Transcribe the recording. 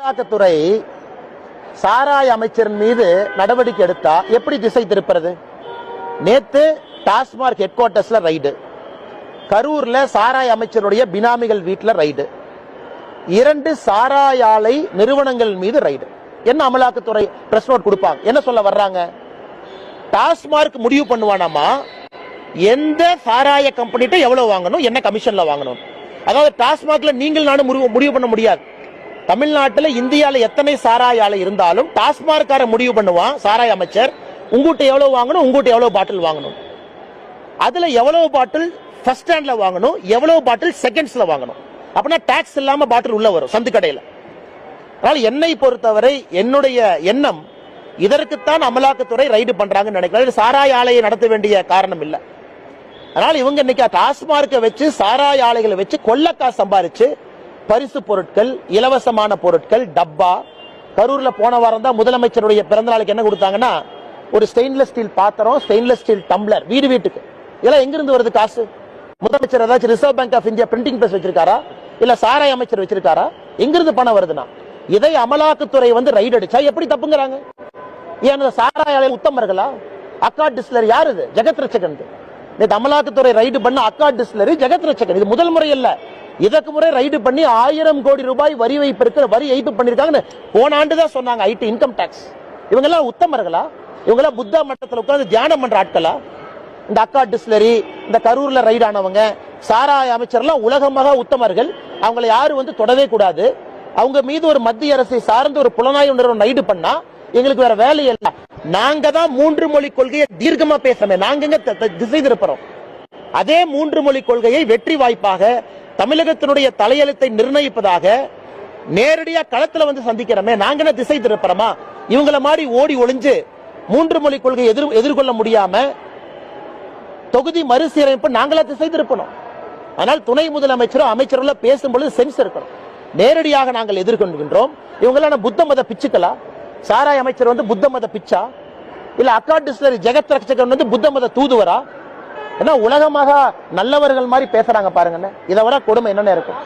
அமலாக்கத்துறை சாராய அமைச்சரின் மீது நடவடிக்கை எடுத்தா எப்படி திசை திருப்புறது? நேத்து டாஸ்மார்க் ஹெட் குவார்டர்ஸ்ல ரைடு, கரூர்ல சாராய அமைச்சருடைய பினாமிகள் வீட்டில் ரைடு, 2 சாராய ஆலை நிறுவனங்கள் மீது ரைடு. என்ன அமலாக்கத்துறை பிரஸ் நோட் கொடுப்பாங்க? என்ன சொல்ல வர்றாங்க? டாஸ்மார்க் முடிவு பண்ணுவானாமா எந்த சாராய கம்பெனிட்ட எவ்வளவு வாங்கணும், என்ன கமிஷன்ல வாங்கணும். அதாவது டாஸ்மார்க்ல நீங்கள் நானும் முடிவு பண்ண முடியாது. தமிழ்நாட்டில் இந்தியாவில் எத்தனை சாராய ஆலை இருந்தாலும் டாஸ்மார்க்கார முடிவு பண்ணுவான். சாராய அமைச்சர் உங்ககிட்ட எவ்வளவு வாங்கணும், உங்ககிட்ட எவ்வளவு பாட்டில் வாங்கணும், அதுல எவ்வளவு பாட்டில் ஃபர்ஸ்ட் ஸ்டாண்ட்ல வாங்கணும், எவ்வளவு பாட்டில் செகண்ட்ஸ்ல வாங்கணும். அப்படின்னா டாக்ஸ் இல்லாம பாட்டில் உள்ள வரும் சந்து கடையில். அதனால என்னை பொறுத்தவரை என்னுடைய எண்ணம் இதற்குத்தான் அமலாக்கத்துறை ரைடு பண்றாங்கன்னு நினைக்கிறேன். சாராய ஆலையை நடத்த வேண்டிய காரணம் இல்லை. அதனால இவங்க இன்னைக்கு டாஸ்மார்க்கை வச்சு சாராய ஆலைகளை வச்சு கொள்ளக்காசு சம்பாரிச்சு பரிசு பொருட்கள், இலவசமான பொருட்கள், டப்பா. கரூர்ல போன வாரம் தான் முதலமைச்சருடைய பிறந்த நாளுக்கு என்ன கொடுத்தாங்கன்னா ஒரு ஸ்டெயின்லெஸ் ஸ்டீல் பாத்திரம், ஸ்டெயின்லெஸ் ஸ்டீல் டம்ளர் வீட்டுக்கு. இதெல்லாம் எங்கிருந்து வருது காசு? முதலமைச்சர் ஏதாச்சும் reserve bank of India printing press வச்சிருக்காரா, இல்ல சாராய அமைச்சர் வச்சிருக்காரா? எங்கிருந்து பணம் வருதுன்னா இதை அமலாக்கத்துறை ரைடு அடிச்சா எப்படி தப்புங்கிறாங்க? ஏன் சாராய ஆலை உத்தமர்களா? அக்காட் டிஸ்டிலரி யாரு? இது ஜெகத் ரட்சகன். நேற்று அமலாக்கத்துறை ரைடு பண்ண அக்காட் டிஸ்டிலரி ஜெகத் ரட்சகன். இது முதல் முறை இல்ல, இதற்கு முறை ரைடு பண்ணி 1000 கோடி ரூபாய் வரி ஏய்ப்பு பண்ணிருக்காங்க. போன ஆண்டு தான் சொன்னாங்க ஐடி இன்கம் டாக்ஸ். இவங்க எல்லாம் உத்தமர்களா? இவங்க எல்லாம் புத்தா மட்டத்தில் உட்கார்ந்து தியானம் பண்ற ஆட்களா? இந்த அக்காட் டிஸ்டிலரி, இந்த கரூர்ல ரைடு ஆனவங்க, சாராய அமைச்சர்லாம் உலகமாக உத்தமர்கள். அவங்களை யாரும் தொடவே கூடாது. அவங்க மீது ஒரு மத்திய அரசை சார்ந்த ஒரு புலனாய்வு நிறுவனம் ரைடு பண்ணா எங்களுக்கு வேற வேலை இல்லை. நாங்க தான் 3 மொழி கொள்கையை தீர்க்கமா பேசணும். நாங்க திசை திருப்புறோம். அதே 3 மொழி கொள்கையை வெற்றி வாய்ப்பாக தமிழகத்தினுடைய தலையெழுத்தை நிர்ணயிப்பதாக நேரடியா களத்துல சந்திக்கிறோமே, நாங்க என்ன திசை திருப்புறோமா? இவங்கள மாதிரி ஓடி ஒளிஞ்சு 3 மொழி கொள்கையை எதிர்கொள்ள முடியாம தொகுதி மறுசீரமைப்பு நாங்களா திசை திருப்பணும். ஆனால் துணை முதலமைச்சரும் அமைச்சர்களும் பேசும்பொழுது சென்ஸ் இருக்கணும். நேரடியாக நாங்கள் எதிர்கொள்கின்றோம். இவங்கெல்லாம் புத்த மத பிச்சுக்களா? சாராய அமைச்சர் புத்த மத பிச்சா? இல்ல அக்காட் டிஸ்டிலரி ஜெகத் ரட்சகன் புத்த மத தூதுவரா? ஏன்னா உலகமாக நல்லவர்கள் மாதிரி பேசுறாங்க பாருங்க. இதை விட கொடுமை என்னென்ன இருக்கும்?